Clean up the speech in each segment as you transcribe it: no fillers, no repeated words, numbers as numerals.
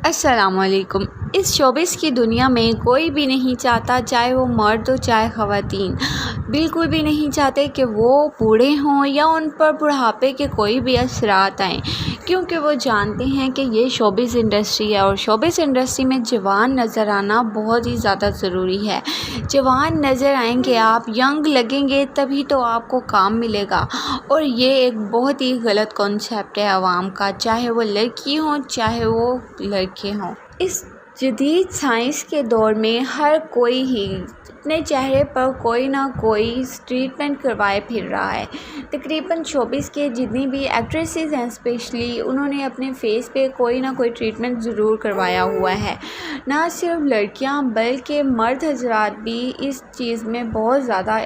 السلام علیکم۔ اس شوبز کی دنیا میں کوئی بھی نہیں چاہتا، چاہے وہ مرد ہو چاہے خواتین، بالکل بھی نہیں چاہتے کہ وہ بوڑھے ہوں یا ان پر بڑھاپے کے کوئی بھی اثرات آئیں، کیونکہ وہ جانتے ہیں کہ یہ شوبز انڈسٹری ہے اور شوبز انڈسٹری میں جوان نظر آنا بہت ہی زیادہ ضروری ہے۔ جوان نظر آئیں گے، آپ ینگ لگیں گے، تبھی تو آپ کو کام ملے گا، اور یہ ایک بہت ہی غلط کانسیپٹ ہے عوام کا، چاہے وہ لڑکی ہوں چاہے وہ لڑکے ہوں۔ اس جدید سائنس کے دور میں ہر کوئی ہی اپنے چہرے پر کوئی نہ کوئی ٹریٹمنٹ کروائے پھر رہا ہے۔ تقریباً شوبز کے جتنی بھی ایکٹریسز ہیں اسپیشلی، انہوں نے اپنے فیس پہ کوئی نہ کوئی ٹریٹمنٹ ضرور کروایا ہوا ہے۔ نہ صرف لڑکیاں بلکہ مرد حضرات بھی اس چیز میں بہت زیادہ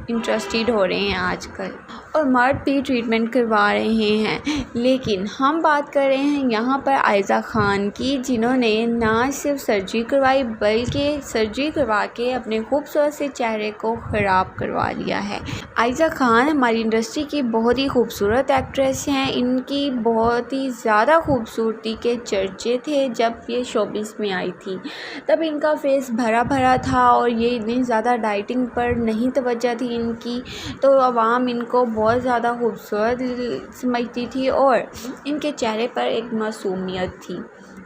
انٹرسٹیڈ ہو رہے ہیں آج کل، اور مرد بھی ٹریٹمنٹ کروا رہے ہیں۔ لیکن ہم بات کر رہے ہیں یہاں پر عائزہ خان کی، جنہوں نے نہ صرف سرجری کروائی بلکہ سرجری کروا کے اپنے خوبصورت سے چہرے کو خراب کروا لیا ہے۔ عائزہ خان ہماری انڈسٹری کی بہت ہی خوبصورت ایکٹریس ہیں۔ ان کی بہت ہی زیادہ خوبصورتی کے چرچے تھے جب یہ شوبز میں آئی تھی، تب ان کا فیس بھرا بھرا تھا اور یہ اتنی زیادہ ڈائٹنگ پر نہیں توجہ تھی ان کی، تو عوام ان کو بہت زیادہ خوبصورت سمجھتی تھی اور ان کے چہرے پر ایک معصومیت تھی۔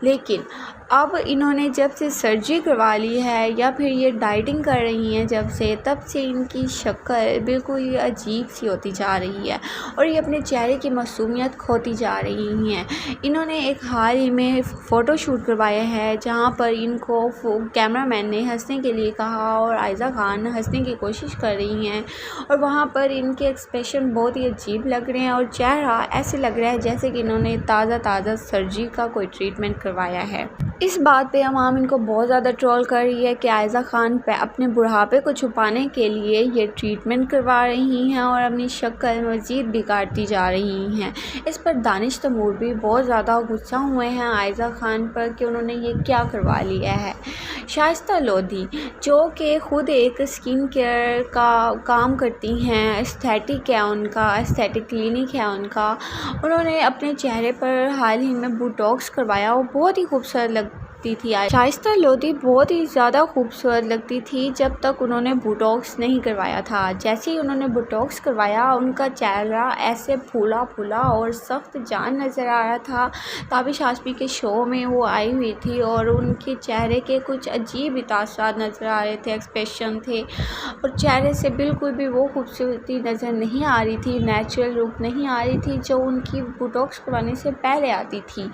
لیکن اب انہوں نے جب سے سرجری کروا لی ہے یا پھر یہ ڈائٹنگ کر رہی ہیں جب سے، تب سے ان کی شکل بالکل ہی عجیب سی ہوتی جا رہی ہے اور یہ اپنے چہرے کی معصومیت کھوتی جا رہی ہیں۔ انہوں نے ایک حال ہی میں فوٹو شوٹ کروایا ہے جہاں پر ان کو کیمرہ مین نے ہنسنے کے لیے کہا اور عائزہ خان ہنسنے کی کوشش کر رہی ہیں، اور وہاں پر ان کے ایکسپریشن بہت ہی عجیب لگ رہے ہیں اور چہرہ ایسے لگ رہا ہے جیسے کہ انہوں نے تازہ سرجری کا کوئی ٹریٹمنٹ کروایا ہے۔ اس بات پہ عوام ان کو بہت زیادہ ٹرول کر رہی ہے کہ عائزہ خان پہ اپنے بڑھاپے کو چھپانے کے لیے یہ ٹریٹمنٹ کروا رہی ہیں اور اپنی شکل مزید بگاڑتی جا رہی ہیں۔ اس پر دانش تیمور بھی بہت زیادہ غصہ ہوئے ہیں عائزہ خان پر کہ انہوں نے یہ کیا کروا لیا ہے۔ شائستہ لودھی، جو کہ خود ایک اسکن کیئر کا کام کرتی ہیں، ایستھیٹک ہے ان کا، ایستھیٹک کلینک ہے ان کا، انہوں نے اپنے چہرے پر حال ہی میں بوٹاکس کروایا اور بہت ہی خوبصورت لگتی تھی۔ شائستہ لودھی بہت ہی زیادہ خوبصورت لگتی تھی جب تک انہوں نے بوٹاکس نہیں کروایا تھا۔ جیسے ہی انہوں نے بوٹاکس کروایا، ان کا چہرہ ایسے پھولا پھولا اور سخت جان نظر آ رہا تھا۔ تابش آسمی کے شو میں وہ آئی ہوئی تھی اور ان کے چہرے کے کچھ عجیب تاثرات نظر آ رہے تھے، ایکسپریشن تھے، اور چہرے سے بالکل بھی وہ خوبصورتی نظر نہیں آ رہی تھی، نیچرل لک نہیں آ رہی تھی جو ان کی بوٹاکس کروانے سے پہلے آتی تھی۔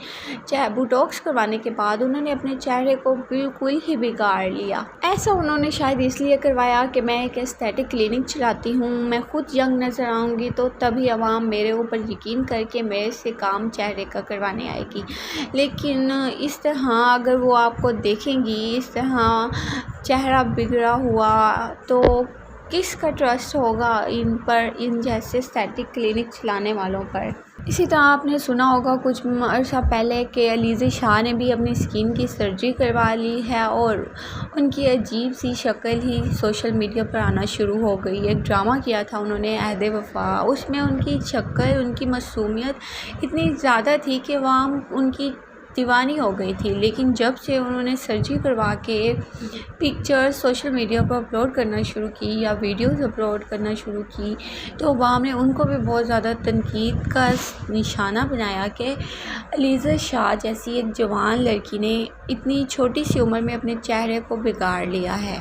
بوٹاکس کروانے کے بعد انہوں نے اپنے چہرے کو بالکل ہی بگاڑ لیا۔ ایسا انہوں نے شاید اس لیے کروایا کہ میں ایک ایستھیٹک کلینک چلاتی ہوں، میں خود ینگ نظر آؤں گی تو تبھی عوام میرے اوپر یقین کر کے میرے سے کام چہرے کا کروانے آئے گی۔ لیکن اس طرح اگر وہ آپ کو دیکھیں گی، اس طرح چہرہ بگڑا ہوا، تو کس کا ٹرسٹ ہوگا ان پر، ان جیسے ایستھیٹک کلینک چلانے والوں پر۔ اسی طرح آپ نے سنا ہوگا کچھ عرصہ پہلے کہ علیزہ شاہ نے بھی اپنی اسکن کی سرجری کروا لی ہے اور ان کی عجیب سی شکل ہی سوشل میڈیا پر آنا شروع ہو گئی۔ ایک ڈرامہ کیا تھا انہوں نے، عہد وفا، اس میں ان کی شکل، ان کی معصومیت اتنی زیادہ تھی کہ عوام ان کی دیوانی ہو گئی تھی۔ لیکن جب سے انہوں نے سرجری کروا کے پکچرز سوشل میڈیا پر اپلوڈ کرنا شروع کی یا ویڈیوز اپلوڈ کرنا شروع کی، تو عوام نے ان کو بھی بہت زیادہ تنقید کا نشانہ بنایا کہ علیزہ شاہ جیسی ایک جوان لڑکی نے اتنی چھوٹی سی عمر میں اپنے چہرے کو بگاڑ لیا ہے۔